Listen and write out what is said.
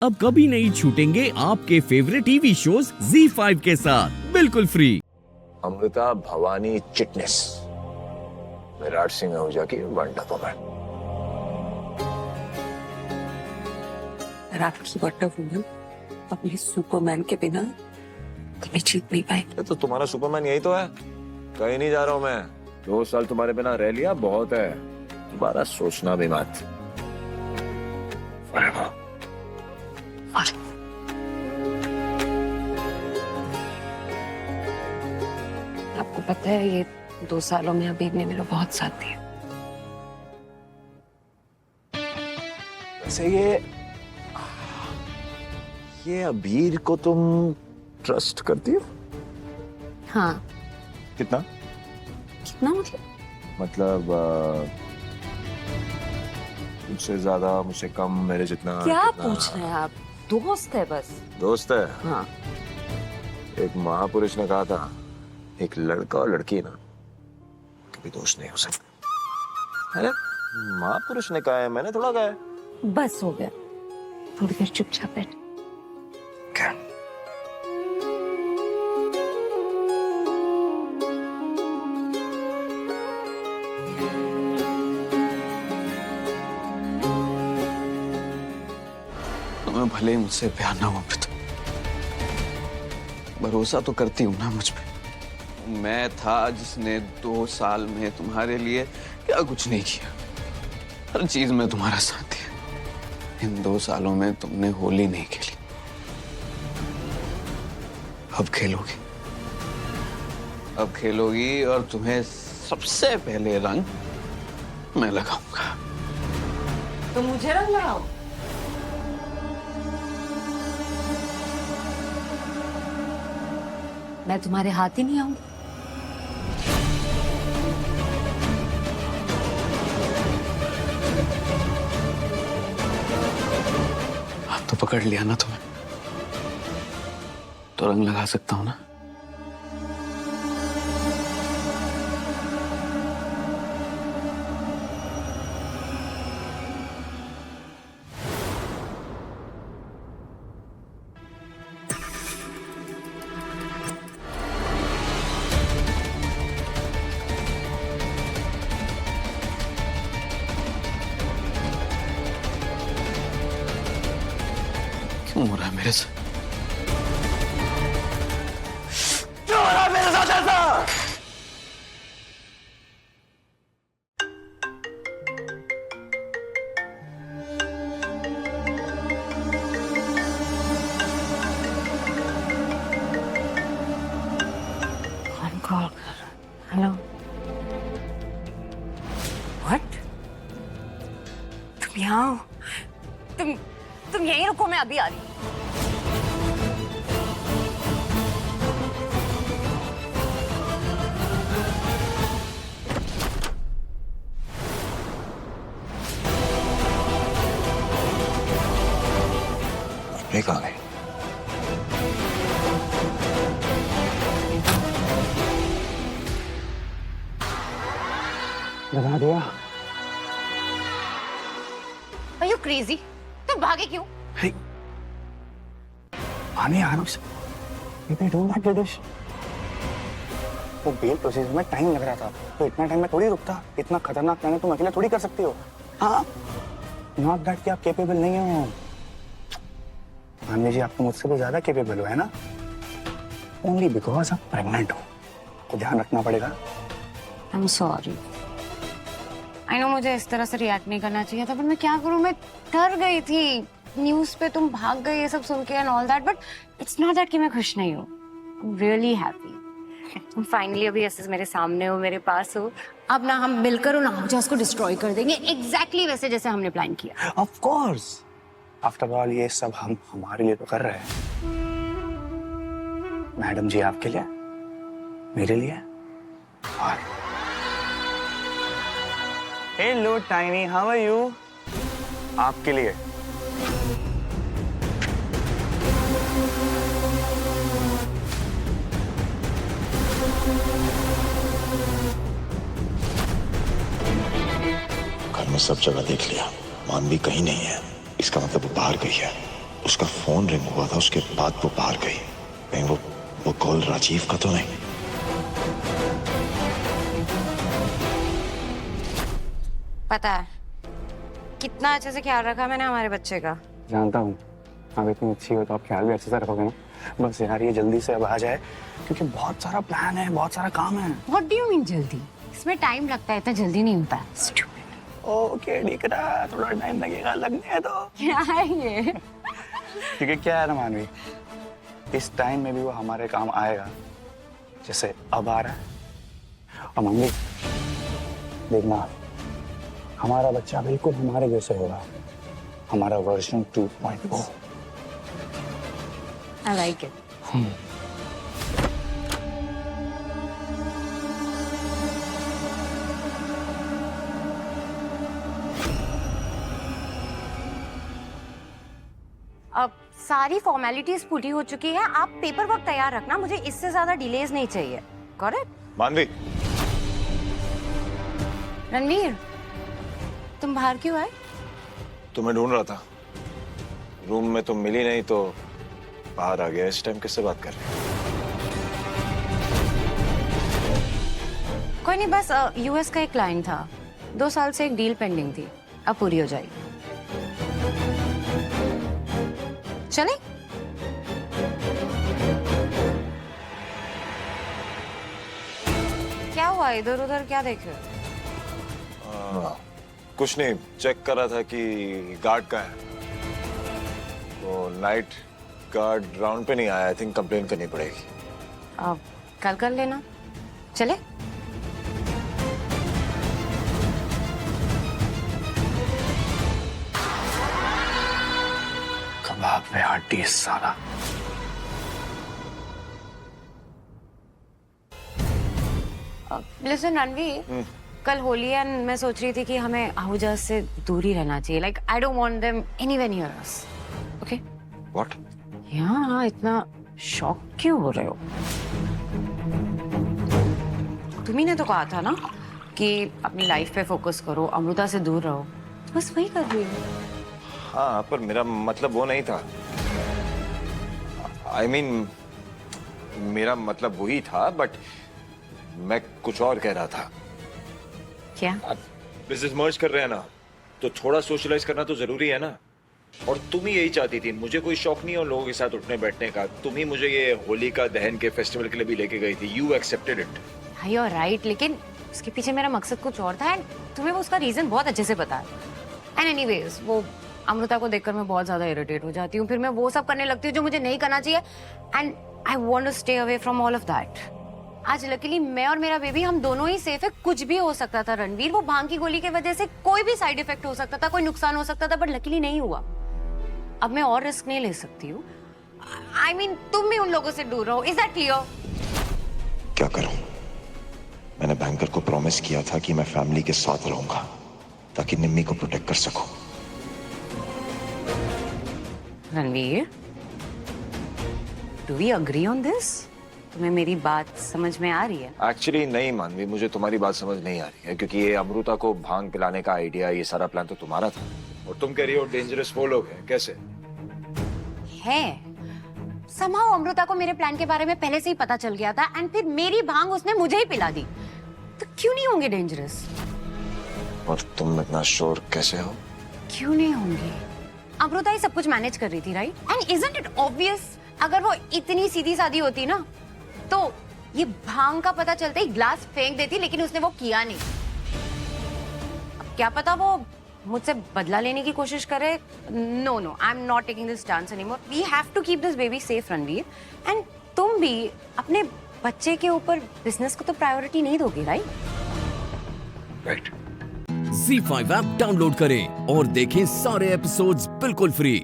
अब कभी नहीं छूटेंगे आपके फेवरेट टीवी शोज ZEE5 के साथ बिल्कुल फ्री। अमृता भवानी चिटनेस, विराट सिंह आहूजा की वन डब्बा में। विराट की वंडर वुमन अपने सुपरमैन के बिना कभी जीत नहीं पाई। तो तुम्हारा सुपरमैन यही तो है। कहीं नहीं जा रहा हूं मैं। 2 साल तुम्हारे बिना रह लिया, बहुत है। दोबारा सोचना भी मत। आपको पता है ये 2 सालों में अबीर ने मेरा बहुत साथ दिया। वैसे ये अबीर को तुम ट्रस्ट करती हो? हाँ। कितना? कितना मतलब मुझसे ज्यादा, मुझसे कम, मेरे जितना? क्या कितना? पूछ रहे हैं आप? दोस्त है बस। दोस्त है? हाँ। एक महापुरुष ने कहा था, एक लड़का और लड़की ना कभी दोस्त नहीं हो सकते। अरे महापुरुष ने कहा है, मैंने थोड़ा कहा है। बस हो गया, थोड़ी देर चुपचाप बैठ। क्या? तुम्हें भले ही मुझसे प्यार ना हो, भरोसा तो करती हूँ ना मुझ पे। मैं था जिसने 2 साल में तुम्हारे लिए क्या कुछ नहीं किया। हर चीज में तुम्हारा साथ दिया। इन 2 सालों में तुमने होली नहीं खेली, अब खेलोगी। अब खेलोगी और तुम्हें सबसे पहले रंग मैं लगाऊंगा। तो मुझे रंग लगाओ। मैं तुम्हारे हाथ ही नहीं आऊंगी। अब तो पकड़ लिया ना तुम्हें, तो रंग लगा सकता हूं ना। क्यों हो रहा है मेरे साथ? क्यों हो रहा है मेरे साथ ऐसा? कौन कॉल कर रहा है? हेलो। व्हाट? तुम यहाँ हो? तुम यहीं रुको, मैं अभी आ रही हूँ। ये कहाँ गई? लगा दिया। Are you crazy? तुम भागे क्यों? Hey, आने आराम से। They don't have British. वो बेल प्रोसेस में टाइम लग रहा था, तो इतना टाइम में थोड़ी रुकता। इतना खतरनाक प्लान तुम अकेले थोड़ी कर सकती हो। हाँ, नॉट दैट कि आप केपेबल नहीं हो। मानवी जी, आपको मुझसे भी ज्यादा केपेबल हो, है ना? ओनली बिकॉज आप प्रेग्नेंट हो, आपको ध्यान रखना पड़ेगा। I'm sorry. I know मुझे इस तरह से रिएक्ट नहीं करना चाहिए था, पर मैं क्या करूं? मैं डर गई थी। न्यूज़ पे तुम भाग गए ये सब सुन के and all that, but it's not that कि मैं खुश नहीं हूँ। I'm really happy. तुम फाइनली अभी ऐसे मेरे सामने हो, मेरे पास हो। अब ना हम मिलकर उन आहूजास को डिस्ट्रॉय कर देंगे, एग्जैक्टली वैसे जैसे हमने प्लान किया। ऑफ कोर्स, आफ्टर ऑल ये सब हम हमारे लिए तो कर रहे हैं। मैडम जी आपके लिए, मेरे लिए, और hello Tiny, how are you? आपके लिए। घर में सब जगह देख लिया, मानवी कहीं नहीं है। इसका मतलब वो बाहर गई है। उसका फोन रिंग हुआ था, उसके बाद वो बाहर गई। कहीं वो कॉल राजीव का तो नहीं? पता है कितना अच्छे से ख्याल रखा मैंने हमारे बच्चे का। जानता हूँ आप इतनी अच्छी हो तो आप ख्याल भी अच्छे से रखोगे ना। बस यार ये जल्दी से अब आ जाए क्योंकि बहुत सारा प्लान है, बहुत सारा काम है। What do you mean जल्दी? इसमें टाइम लगता है, इतना जल्दी नहीं होता। ओके ठीक है, थोड़ा टाइम लगेगा, लगने दो। क्या है ये? क्योंकि क्या है ना मानवी, इस टाइम में भी वो हमारे काम आएगा जैसे अब आ रहा है। और मम्मी देखना, हमारा बच्चा बिल्कुल हमारे जैसे होगा, हमारा वर्जन 2.0। I like it. अब सारी फॉर्मेलिटीज पूरी हो चुकी है, आप पेपर वर्क तैयार रखना, मुझे इससे ज्यादा डिलेज नहीं चाहिए। करेक्ट? मानवी, रणवीर, तुम बाहर क्यों आए? तुम्हें ढूंढ रहा था, रूम में तुम मिली नहीं तो बाहर आ गया। इस टाइम किससे बात कर रहे हो? कोई नहीं, बस यूएस का एक क्लाइंट था, 2 साल से एक डील पेंडिंग थी, अब पूरी हो जाएगी। चले? क्या हुआ, इधर उधर क्या देख रहे हो? कुछ नहीं, चेक कर रहा था कि गार्ड का है। वो नाइट गार्ड राउंड पे नहीं आया। आई थिंक कंप्लेन करनी पड़ेगी। अब कल कर लेना। चले? कबाब में हड्डी साला। लिसन रणवीर, कल होली है, मैं सोच रही थी कि हमें आहूजा से दूर ही रहना चाहिए। Like I don't want them anywhere near us. Okay? What? यहाँ इतना शॉक क्यों हो रहे हो? तुम्ही ने तो कहा था ना कि अपनी लाइफ पे फोकस करो, अमृता से दूर रहो, बस वही कर रही हूँ। हाँ, पर मेरा मतलब वो नहीं था। आई मीन मेरा मतलब वही था, बट मैं कुछ और कह रहा था। क्या? बिजनेस मर्ज कर रहे हैं ना, तो थोड़ा सोशलाइज करना तो जरूरी है ना। और तुम ही यही चाहती थी, मुझे कोई शौक नहीं है उन लोगों के साथ उठने बैठने का। तुम ही मुझे ये होली का दहन के फेस्टिवल के लिए भी लेके गई थी। You accepted it. हाँ, यू आर राइट, लेकिन उसके पीछे मेरा मकसद कुछ और था एंड तुम्हें वो उसका रीजन बहुत अच्छे से पता है। एंड एनीवेज, वो अमृता को देखकर मैं बहुत ज्यादा इरिटेट हो जाती हूँ, फिर मैं वो सब करने लगती हूँ जो मुझे नहीं करना चाहिए, and I want to stay away from all of that. आज लकीली मैं और मेरा बेबी, हम दोनों ही सेफ है। कुछ भी हो सकता था रणवीर, वो भांग की गोली की वजह से कोई भी साइड इफेक्ट हो सकता था, कोई नुकसान हो सकता था, बट लकीली नहीं हुआ। अब मैं और रिस्क नहीं ले सकती हूँ। आई मीन तुम भी उन लोगों से दूर रहो। Is that clear? क्या करूं? मैंने बैंकर को प्रॉमिस किया था कि मैं फैमिली के साथ रहूंगा ताकि निम्मी को प्रोटेक्ट कर सकूं। Ranveer, do we agree on this? तुम्हें मेरी बात समझ में आ रही है? एक्चुअली नहीं मानवी, मुझे तुम्हारी बात समझ नहीं आ रही है, क्योंकि ये अमृता को भांग पिलाने का आइडिया, ये सारा प्लान तो तुम्हारा था, और तुम कह रही हो डेंजरस वो लोग हैं। कैसे है? somehow अमृता को मेरे प्लान के बारे में पहले से ही पता चल गया था, एंड फिर मेरी भांग उसने मुझे ही पिला दी, तो क्यों नहीं होंगे डेंजरस? और तुम इतना श्योर कैसे हो? क्यों नहीं होंगे? अमृता ही सब कुछ मैनेज कर रही थी, right? And isn't it obvious, अगर वो इतनी सीधी सादी होती ना, तो ये भांग का पता चलते ही ग्लास फेंक देती, लेकिन उसने वो किया नहीं। अब क्या पता वो मुझसे बदला लेने की कोशिश करे। No no, I am not taking this chance anymore. We have to keep this baby safe Ranveer, and तुम भी अपने बच्चे के ऊपर बिजनेस को तो प्रायोरिटी नहीं दोगी, right? Right. Z5 app download करें और देखें सारे एपिसोड्स बिल्कुल फ्री।